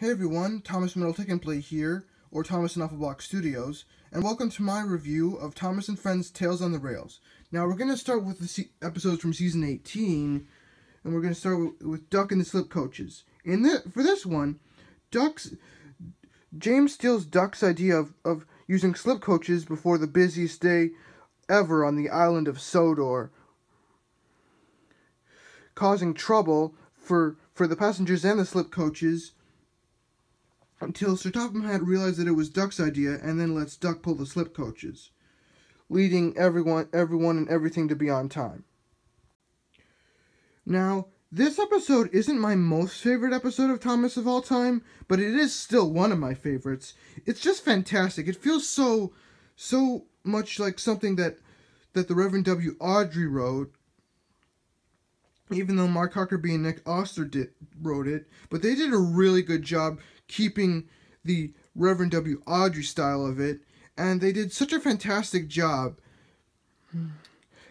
Hey everyone, Thomas Middle Tick and Play here, or Thomas and Appleblock Studios, and welcome to my review of Thomas and Friends Tales on the Rails. Now we're going to start with the episodes from Season 18, and we're going to start with Duck and the Slip Coaches. For this one, James steals Duck's idea of using slip coaches before the busiest day ever on the island of Sodor, causing trouble for the passengers and the slip coaches, until Sir Topham Hatt realized that it was Duck's idea and then lets Duck pull the slip coaches, leading everyone and everything to be on time. Now, this episode isn't my most favorite episode of Thomas of all time, but it is still one of my favorites. It's just fantastic. It feels so much like something that the Reverend W. Awdry wrote, even though Mark Huckabee and Nick Oster wrote it, but they did a really good job keeping the Reverend W. Awdry style of it, and they did such a fantastic job.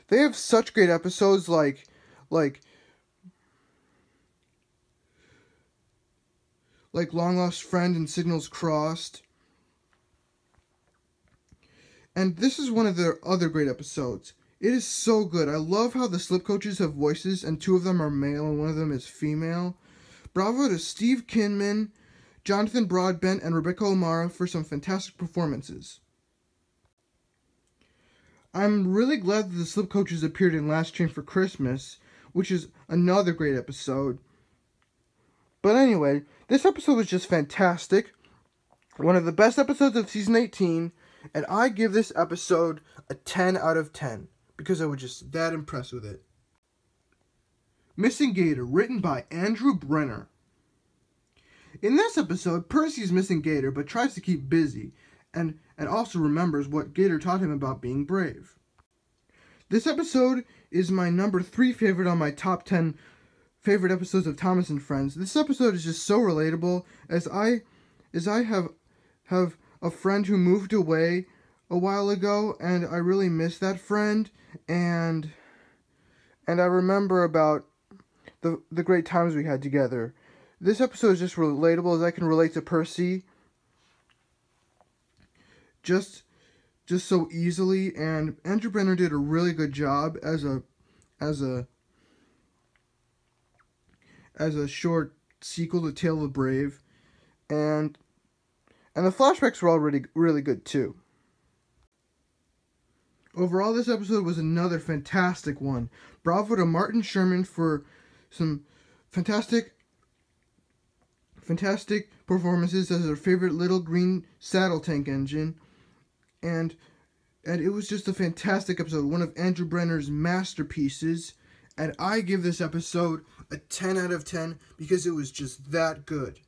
They have such great episodes like Long Lost Friend and Signals Crossed. And this is one of their other great episodes. It is so good. I love how the slip coaches have voices, and two of them are male and one of them is female. Bravo to Steve Kinman, Jonathan Broadbent, and Rebecca O'Mara for some fantastic performances. I'm really glad that the slip coaches appeared in Last Train for Christmas, which is another great episode. But anyway, this episode was just fantastic. One of the best episodes of Season 18, and I give this episode a 10 out of 10, because I was just that impressed with it. Missing Gator, written by Andrew Brenner. In this episode, Percy is missing Gator, but tries to keep busy, and also remembers what Gator taught him about being brave. This episode is my number 3 favorite on my top 10 favorite episodes of Thomas and Friends. This episode is just so relatable, as I have a friend who moved away a while ago, and I really miss that friend, and I remember about the great times we had together. This episode is just relatable, as I can relate to Percy just so easily, and Andrew Brenner did a really good job as a short sequel to Tale of the Brave, and the flashbacks were already really good too. Overall, this episode was another fantastic one. Bravo to Martin Sherman for some fantastic performances as our favorite little green saddle tank engine, and it was just a fantastic episode, one of Andrew Brenner's masterpieces, and I give this episode a 10 out of 10 because it was just that good.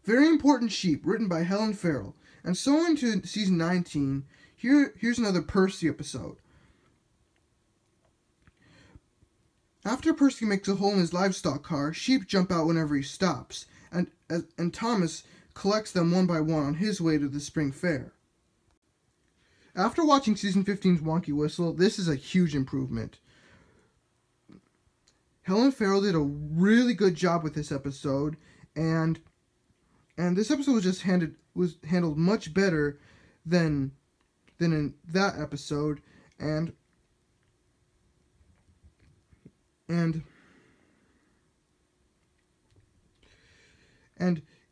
Very Important Sheep, written by Helen Farrell. And so into Season 19, here's another Percy episode. After Percy makes a hole in his livestock car, sheep jump out whenever he stops, and Thomas collects them one by one on his way to the spring fair. After watching Season 15's Wonky Whistle, this is a huge improvement. Helen Farrell did a really good job with this episode, and this episode was handled much better than in that episode, and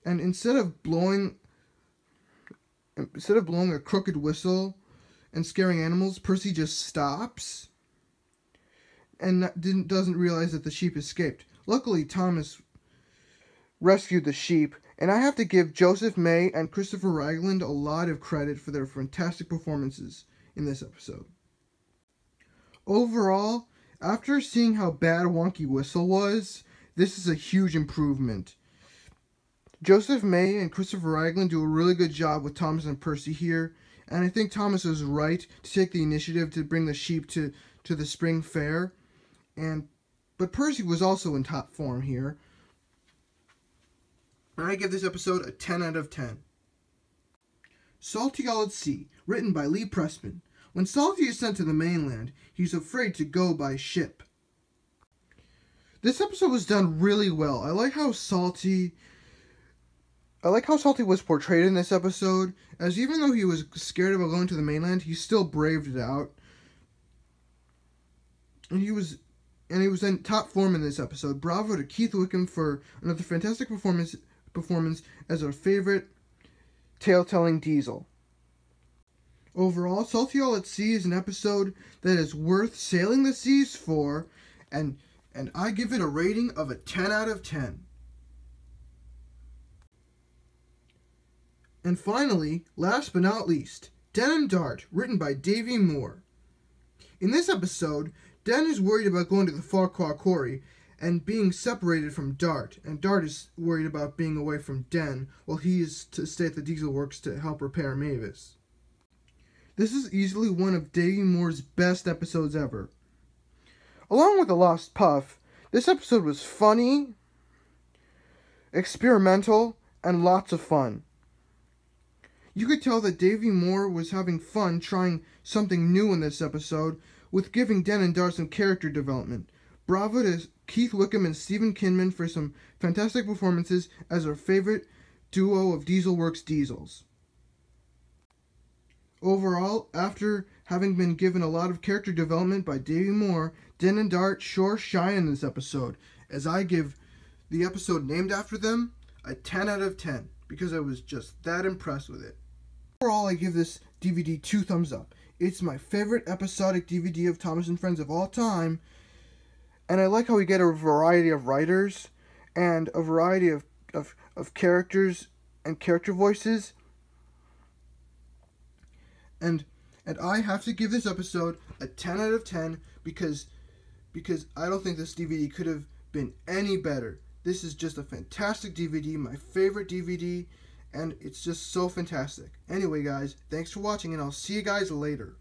instead of blowing a crooked whistle and scaring animals, Percy just stops and doesn't realize that the sheep escaped. Luckily, Thomas rescued the sheep, and I have to give Joseph May and Christopher Ragland a lot of credit for their fantastic performances in this episode. Overall, after seeing how bad Wonky Whistle was, this is a huge improvement. Joseph May and Christopher Ragland do a really good job with Thomas and Percy here, and I think Thomas was right to take the initiative to bring the sheep to the spring fair, but Percy was also in top form here. And I give this episode a 10 out of 10. Salty All at Sea, written by Lee Pressman. When Salty is sent to the mainland, he's afraid to go by ship. This episode was done really well. I like how Salty I like how Salty was portrayed in this episode, as even though he was scared about going to the mainland, he still braved it out. And he was in top form in this episode. Bravo to Keith Wickham for another fantastic performance as our favorite tale-telling Diesel. Overall, Salty All at Sea is an episode that is worth sailing the seas for, and I give it a rating of a 10 out of 10. And finally, last but not least, Den and Dart, written by Davey Moore. In this episode, Den is worried about going to the Farquhar Quarry and being separated from Dart, and Dart is worried about being away from Den, while he is to stay at the Diesel Works to help repair Mavis. This is easily one of Davey Moore's best episodes ever. Along with The Lost Puff, this episode was funny, experimental, and lots of fun. You could tell that Davey Moore was having fun trying something new in this episode, with giving Den and Dart some character development. Bravo to Keith Wickham and Stephen Kinman for some fantastic performances as our favorite duo of Diesel Works Diesels. Overall, after having been given a lot of character development by Davey Moore, Den and Dart sure shine in this episode, as I give the episode named after them a 10 out of 10, because I was just that impressed with it. Overall, I give this DVD 2 thumbs up. It's my favorite episodic DVD of Thomas and Friends of all time, and I like how we get a variety of writers and a variety of characters and character voices. And I have to give this episode a 10 out of 10 because I don't think this DVD could have been any better. This is just a fantastic DVD, my favorite DVD, and it's just so fantastic. Anyway, guys, thanks for watching, and I'll see you guys later.